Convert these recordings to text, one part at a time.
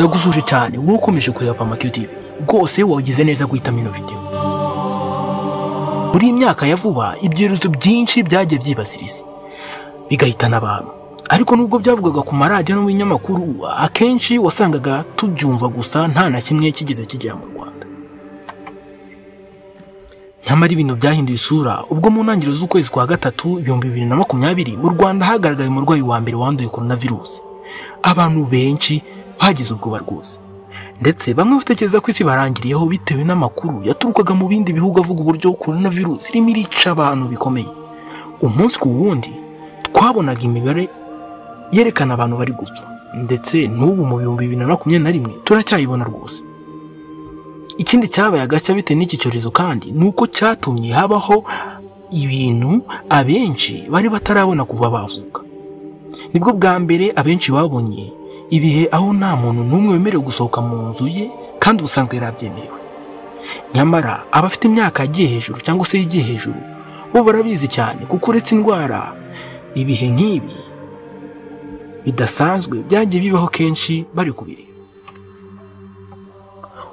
Ndagusuje cyane wowe ukomeje kureba Pamakio TV. Rwose wagize neza guhitamo ino video. Muri imyaka ya vuba ibyerezo byinshi byagiye byibasira isi bigahitana abantu. Ariko nubwo byavugaga ku maradiyo no mu binyamakuru, akenshi wasangaga tubyumva gusa nta na kimwe kigeze kijya mu Rwanda. Nyamara ibintu byahinduye isura ubwo mu ntangiriro z'ukwezi kwa gatatu 2020 mu Rwanda hagaragaye umurwayi wa mbere wanduye korona virusi. Abantu benshi bagize ubwoba rwose, ndetse bamwe batekereza ko isi barangiriyeho bitewe n'amakuru yaturukaga mu bindi bihugu avuga uburyo korona virusi irimo irica abantu bikomeye. Umunsi ku wundi twabonaga imibare yerekana abantu bari gupfa, ndetse n'ubu mu 2021 turacyayibona rwose. Ikindi cyabaye agace bitewe n'iki cyorezo kandi nuko cyatumye habaho ibintu abenshi bari batarabona kuva bavuka. Nibwo bwa mbere abenshi babonye ibihe aho nta muntu n'umwe wemerewe gusohoka mu nzu ye kandi ubusanzwe yarabyemerewe. Nyamara abafite imyaka yagiye hejuru cyangwa se yigiye hejuru bo barabizi cyane, kuko uretse indwara ibihe nk'ibi bidasanzwe byagiye bibaho kenshi bari kubireba.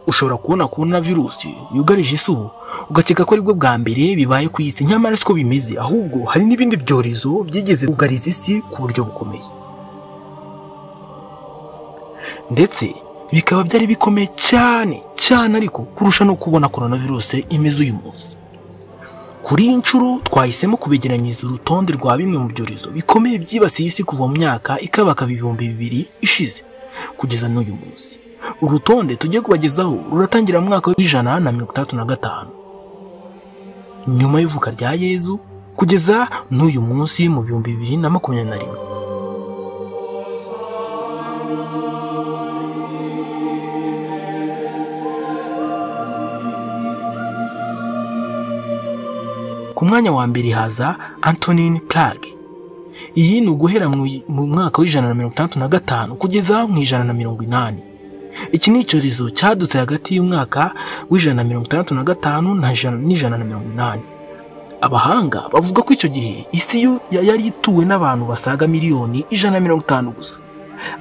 Ushobora kubona korona virusi yugarije isi ubu ugakeka ko aribwo bwa mbere bibaye ku isi, nyamara siko bimeze, ahubwo hari n'ibindi byorezo byigeze kugariza isi ku buryo bukomeye, ndetse bikaba byari bikomeye cyane ariko kurusha no kubona korona virusi imeze uyu munsi. Kuri iyi nshuro twahisemo kubegeranyiriza urutonde rwa bimwe mu byorezo bikomeye byibasiye isi kuva mu myaka ikabaka 2000 ishize kugeza n'uyu munsi. Urutonde tugiye kubagezaho ruratangira mu mwaka w'135 nyuma y'ivuka rya Yezu kugeza n'uyu munsi mu 2021. Ku mwanya wa mbere haza Antonine Plague. Iyi ni uguhera mu mwaka w'165 kugeza mu 180. Iki ni icyorezo cyadutse hagati y'umwaka w'165 na 180. Abahanga bavuga ko icyo gihe isi yari ituwe n'abantu basaga miliyoni 150 gusa.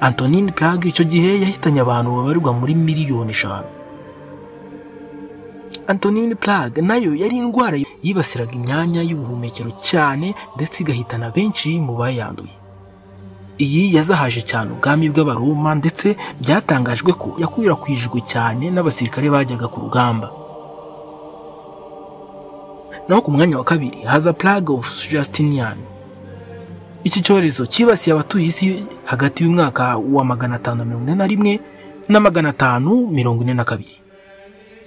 Antonine Plague icyo gihe yahitanye abantu babarirwa muri miliyoni 5. Antonine Plague nayo yari indwara yibasiraga imyanya y'ubuhumekero cyane, ndetse igahitana benshi mu bayanduye. Iyi yazahaje cyane ubwami bw'Abaroma, ndetse byatangajwe ko yakwirakwijwe cyane n'abasirikare bajyaga ku rugamba. Naho ku mwanya wa kabiri haza Plague of Justinian. Iki cyorezo kibasiye abatuye isi hagati y'umwaka wa 541 na 542.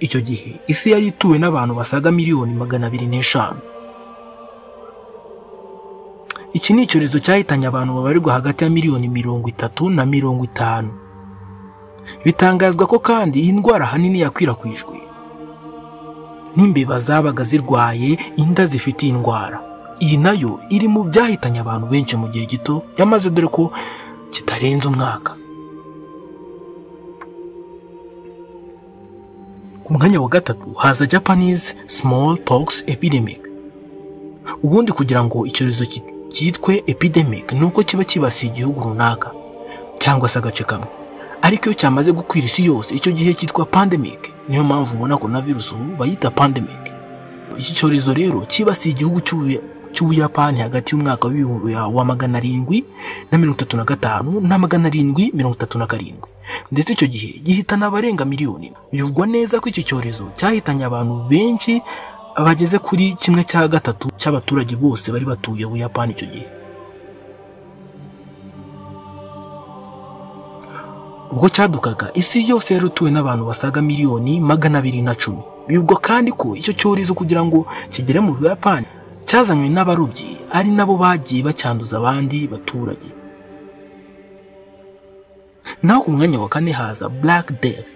Icyo gihe isi yari ituwe n'abantu basaga miliyoni 205. Iki ni icyorezo cyahitanye abantu babarirwa hagati ya miliyoni 30 na 50. Bitangazwa ko kandi iyi ndwara hanini yakwirakwijwe n'imbeba zabaga zirwaye inda zifite indwara. Iyi nayo iri mu byahitanye abantu benshi mu gihe gito yamaze, dore ko kitarenze umwaka. Ku mwanya wa gatatu haza Japanese smallpox epidemic. Ubundi kugira ngo icyorezo cyitwe epidemic nuko kiba kibasiye igihugu runaka cyangwa se agace kamwe, ariko iyo cyamaze gukwira isi yose icyo gihe cyitwa pandemic. Niyo mpamvu ubona korona virusi bayita pandemic. Iki cyorezo rero kibasiye igihugu cy'Ubuyapani hagati y'umwaka wa 735 na 737, ndetse icyo gihe gihitana abarenga miliyoni. Bivugwa neza ko iki cyorezo cyahitanye abantu benshi bageze kuri 1/3 cy'abaturage bose bari batuye Ubuyapani icyo gihe. Ubwo cyadukaga isi yose yari ituwe n'abantu basaga miliyoni 210. Bivugwa kandi ko icyo cyorezo kugira ngo kigere mu Buyapani cyazanywe n'abarobyi, ari nabo bagiye bacyanduza abandi baturage. Naho ku mwanya wa kane haza Black Death.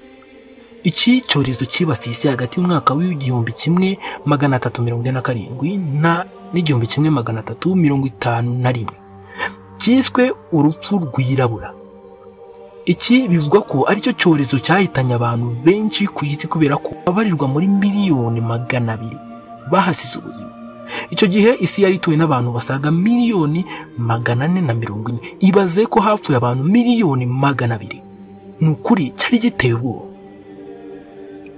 Iki cyorezo kibasiye isi hagati y'umwaka w'1347 na 1351. Cyiswe urupfu rwirabura. Iki bivugwa ko ari cyo cyorezo cyahitanye abantu benshi ku isi, kubera ko babarirwa muri miliyoni 200 bahasize ubuzima. Icyo gihe isi yari ituwe n'abantu basaga miliyoni 440. Ibaze ko hapfuye abantu miliyoni 200. nukuri cyari giteye ubwoba.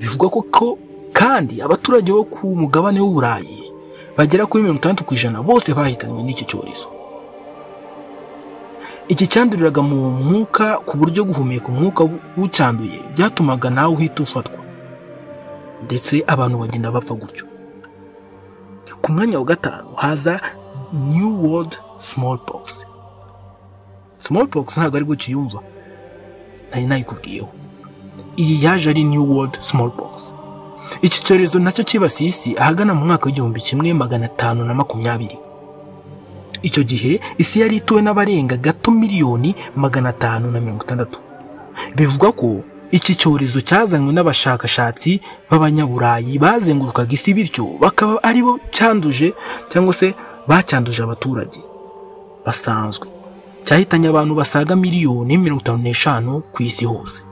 Bivugwa ko kandi abaturage bo ku mugabane w'Uburayi bagera kuri 60% bose bahitanywe n'iki cyorezo. Iki cyanduriraga mu mwuka ku buryo guhumeka umwuka w'ucyanduye byatumaga nawe uhita ufatwa, ndetse abantu bagenda bapfa gutyo. Ku mwanya wa 5 haza New World Smallpox. Smallpox ntabwo ari guciyumva, nari nayikubwiyeho. Iyi yaje ari New World Smallpox. Iki cyorezo nacyo kibasiye isi ahagana mu mwaka w'1520. Icyo gihe isi yari ituwe n'abarenga gato miliyoni 560. Bivugwa ko iki cyorezo cyazanywe n'abashakashatsi b'abanyaburayi bazengurukaga isi, bityo bakaba aribo cyanduje cyangwa se bacyanduje abaturage basanzwe. Cyahitanye abantu basaga miliyoni 55 ku isi hose.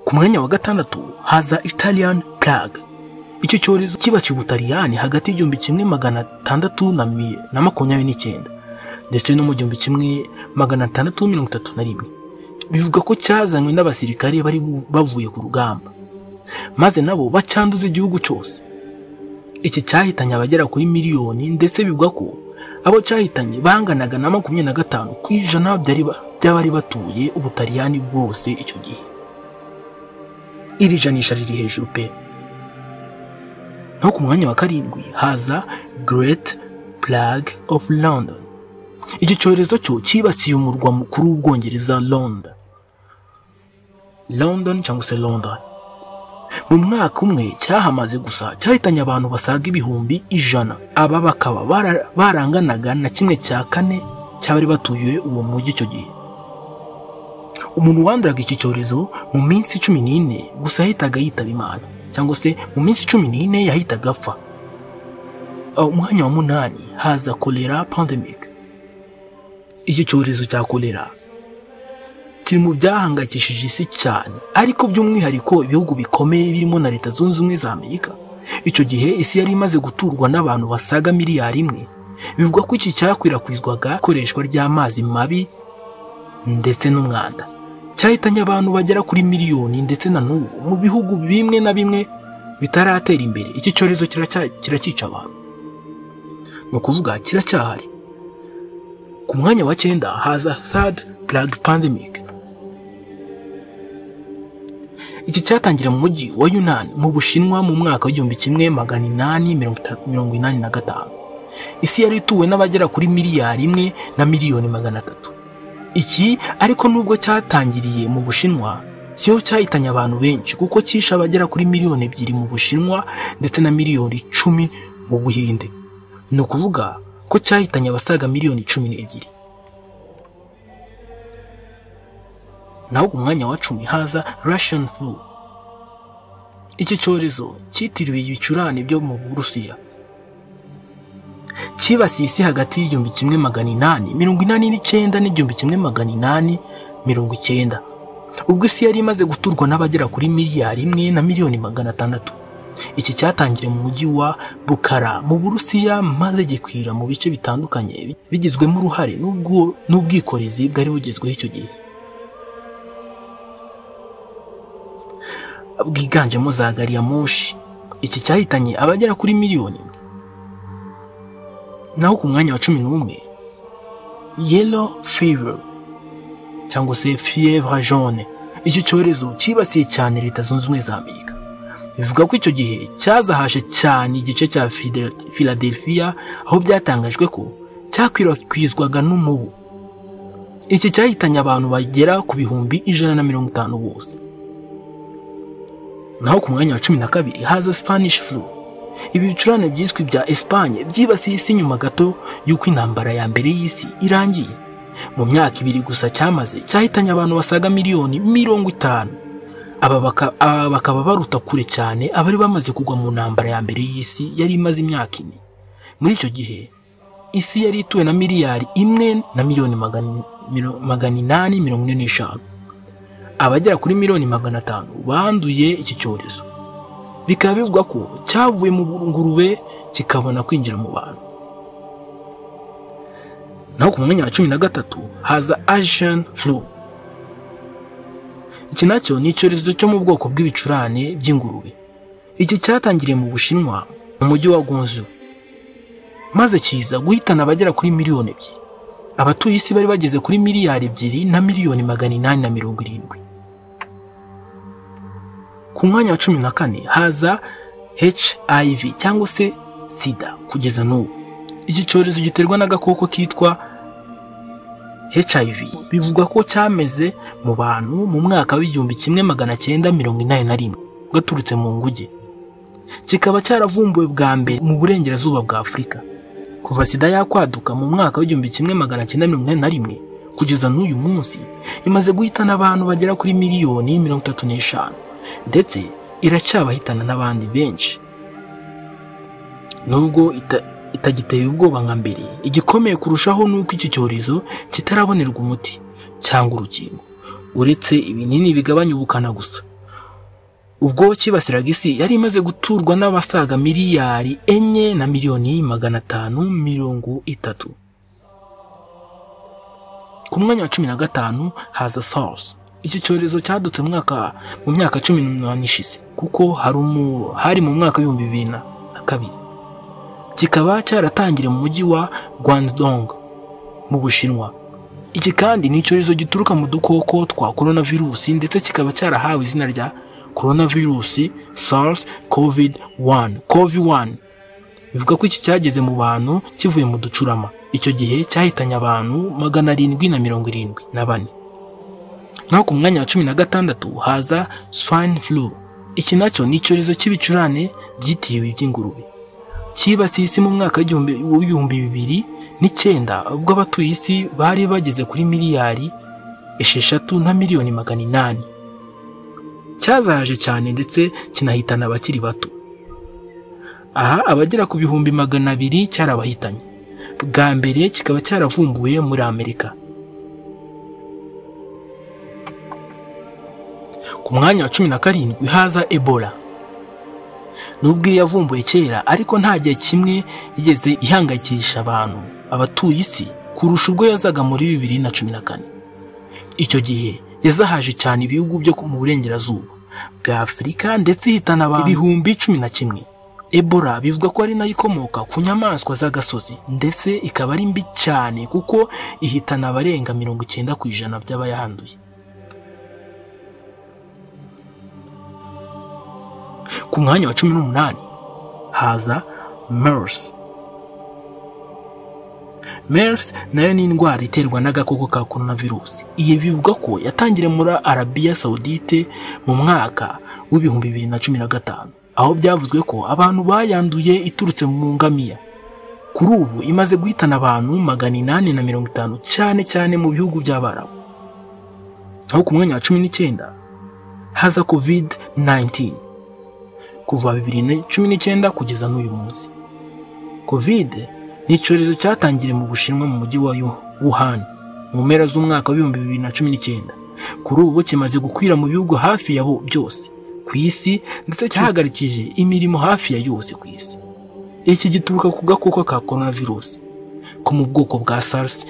Ku mwanya wa 6 haza Italian plague. Iki cyorezo kibasiye Ubutaliyani hagati y'1629 ndetse no mu 1631. Bivuga ko cyazanywe n'abasirikare bari bavuye ku rugamba, maze nabo bacyanduza igihugu cyose. Iki cyahitanye abagera kuri miliyoni, ndetse bivuga ko abo cyahitanye banganaga na 25% by'abari batuye Ubutaliyani bwose icyo gihe. Iri janisha riri hejuru pe. No ku mwanya wa 7 haza Great Plague of London. Iki cyorezo cyo kibasiye umurwa mukuru w'Ubwongereza, London cyangwa se London. Mu mwaka umwe cyahamaze gusa cyahitanye abantu basaga ibihumbi 100. Aba bakaba baranganaga na 1/4 cy'abari batuye uwo mujyi icyo gihe. Umuntu wanduraga iki cyorezo mu minsi 14 gusa yahitaga yitaba Imana, cyangwa se mu minsi 14 yahitaga apfa. Umwanya wa 8 haza cholera pandemic. Iki cyorezo cya cholera kiri mu byahangayikishije isi cyane, ariko by'umwihariko ibihugu bikomeye birimo na Leta Zunze Ubumwe za Amerika. Icyo gihe isi yari imaze guturwa n'abantu basaga miliyari 1. Bivugwa ko iki cyakwirakwizwaga ikoreshwa ry'amazi mabi ndetse n'umwanda. Cyahitanye abantu bagera kuri miliyoni, ndetse na n'ubu mu bihugu bimwe na bimwe bitaratera imbere iki cyorezo kiracyica abantu. No kuvuga kiracyahari. Ku mwanya wa 9 haza Third Plague Pandemic. Iki cyatangira mu mujyi wa Yunnan mu Bushinwa mu mwaka w'1885. Isi yari ituwe n'abagera kuri miliyari 1 na miliyoni 300. Iki ariko nubwo cyatangiriye mu Bushinwa, siyo cyahitanye abantu benshi, kuko cyisha abagera kuri miliyoni 2 mu Bushinwa ndetse na miliyoni 10 mu Buhinde. No kuvuga ko cyahitanye abasaga miliyoni 12. Naho ku mwanya wa 10 haza Russian flu. Iki cyorezo cyitiriwe ibicurane byo mu Burusiya. Kibasiye isi hagati y'1889 n'1890. Ubwo isi yari imaze guturwa n'abagera kuri miliyari 1 na miliyoni 600. Iki cyatangiriye mu mujyi wa Bukhara mu Burusiya, maze gikwira mu bice bitandukanye bigizwemo uruhare n'ubwikorezi bwari bugezweho icyo gihe, bwiganjemo za gari ya moshi. Iki cyahitanye abagera kuri miliyoni. Naho ku mwanya wa 11 Yellow fever cyangwa se fièvre jaune. Iki cyorezo kibasiye cyane Leta Zunze Ubumwe za Amerika. Bivuga ko icyo gihe cyazahashe cyane igice cya Philadelphia, aho byatangajwe ko cyakwirakwizwaga n'umubu. Iki cyahitanye abantu bagera ku bihumbi 150 bose. Naho ku mwanya wa 12 haza Spanish flu. Ibi bicurane byiswe bya Espagne byibasiye isi nyuma gato yuko intambara ya mbere y'isi irangiye. Mu myaka 2 gusa cyamaze cyahitanye abantu basaga miliyoni 50. Aba bakaba baruta kure cyane abari bamaze kugwa mu ntambara ya mbere y'isi yari imaze imyaka 4. Muri icyo gihe isi yari ituwe na miliyari 1 na miliyoni 845. Abagera kuri miliyoni 500 banduye iki cyorezo. Bikaba bivugwa ko cyavuye mu ngurube kikabona kwinjira mu bantu. Naho ku mwanya wa 13 haza Asian flu. Iki nacyo ni icyorezo cyo mu bwoko bw'ibicurane by'ingurube. Iki cyatangiriye mu Bushinwa mu mujyi wa Guangzhou, maze kiza guhitana abagera kuri miliyoni 2. Abatuye isi bari bageze kuri miliyari 2 na miliyoni 870. Ku mwanya wa 14 haza HIV cyangwa se sida kugeza n'ubu. Iki cyorezo giterwa n'agakoko kitwa HIV. Bivugwa ko cyameze mu bantu mu mwaka w'1981 gaturutse mu nguge. Kikaba cyaravumbuwe bwa mbere mu burengerazuba bwa Afurika. Kuva sida yakwaduka mu mwaka w'1981 kugeza n'uyu munsi imaze guhitana abantu bagera kuri miliyoni 35 ndetse iracyabahitana n'abandi benshi. Nubwo itagiteye ubwoba nka mbere, igikomeye kurushaho nuko iki cyorezo kitarabonerwa umuti cyangwa urukingo uretse ibinini bigabanya ubukana gusa. Ubwo kibasiraga isi yari imaze guturwa n'abasaga miliyari 4 na miliyoni 530. Ku mwanya wa 15 haza SARS. Iki cyorezo cyadutse mu myaka 18 ishize kuko hari mu mwaka wa 2002. Kikaba cyaratangiriye mu mujyi wa Guangdong mu Bushinwa. Iki kandi ni icyorezo gituruka mu dukoko twa korona virusi ndetse kikaba cyarahawe izina rya korona virusi SARS-CoV-1. Bivuga ko iki cyageze mu bantu kivuye mu ducurama. Icyo gihe cyahitanye abantu 774. Naho ku mwanya wa 16 haza swine flu. Iki nacyo ni icyorezo cy'ibicurane byitiriwe iby'ingurube. Kibasiye isi mu mwaka w'2009 ubwo abatuye isi bari bageze kuri miliyari 6 na miliyoni 800. Cyazahaje cyane ndetse kinahitana abakiri bato. Aha abagera ku bihumbi 200 cyarabahitanye. Bwa mbere kikaba cyaravumbuwe muri Amerika. Ku mwanya wa 17 haza Ebola. Nubwo yavumbuye kera ariko nta gihe kimwe igeze ihangayikisha abatuye isi kurusha ubwo yazaga muri 2014. Icyo gihe yazahaje cyane ibihugu byo mu burengerazuba bwa Afurika ndetse ihitana abantu 11,000. Ebola bivuga ko ari nayo ikomoka ku nyamaswa z'agasozi ndetse ikaba ari mbi cyane kuko ihitana abarenga 90% by'abayanduye. Ku mwanya wa 18 haza MERS. MERS nayo ni indwara iterwa n'agakoko ka korona virusi. Iyi bivuga ko yatangiriye muri Arabia Saudite mu mwaka w'2015 aho byavuzwe ko abantu bayanduye iturutse mu ngamiya. Kuri ubu imaze guhitana abantu 850 cyane mu bihugu by'Abarabu. Aho ku mwanya wa 19 haza COVID-19. Kuva 2019 kugeza n'uyu munsi. COVID ni icyorezo cyatangiriye mu Bushinwa mu mujyi wa Wuhan mu mpera z'umwaka wa 2019. Kuri ubu kimaze gukwira mu bihugu hafi yabo byose ku isi ndetse cyahagarikije imirimo hafi ya yose ku isi. Iki gituruka ku gakoko ka korona virusi ko mu bwoko bwa SARS,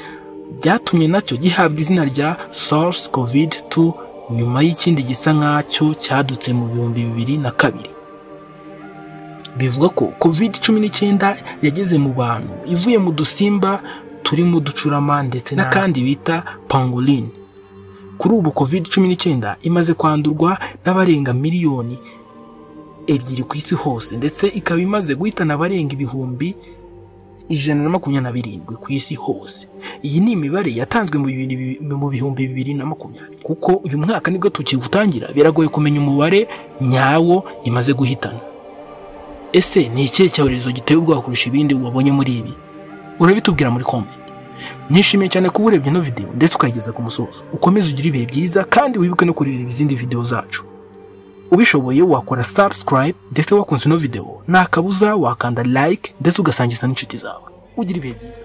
byatumye nacyo gihabwa izina rya SARS-CoV-2 nyuma y'ikindi gisa nkacyo cyadutse mu 2002. Bivuga ko COVID-19 yageze mu bantu ivuye mu dusimba turi mu ducurama ndetse n'akandi bita pangolin. Kuri ubu COVID-19 imaze kwandurwa n'abarenga miliyoni 2 ku isi hose ndetse ikaba imaze guhitana abarenga ibihumbi 127 ku isi hose. Iyi ni imibare yatanzwe mu bihumbi 2020 kuko uyu mwaka nibwo tukiwutangira biragoye kumenya umubare nyawo imaze guhitana. Ese ni ikihe cyorezo giteye ubwoba kurusha ibindi wabonye muri ibi? Urabitubwira muri comment. Nishimiye cyane kuba urebye no video ndetse ukayigeza ku musozo. Ukomeze ugire ibihe byiza kandi wibuke no kureba izindi video zacu. Ubishoboye wakora subscribe ndetse wakunze no video nakabuza wakanda like ndetse ugasangiza n'inshuti zawe. Ugire ibihe byiza.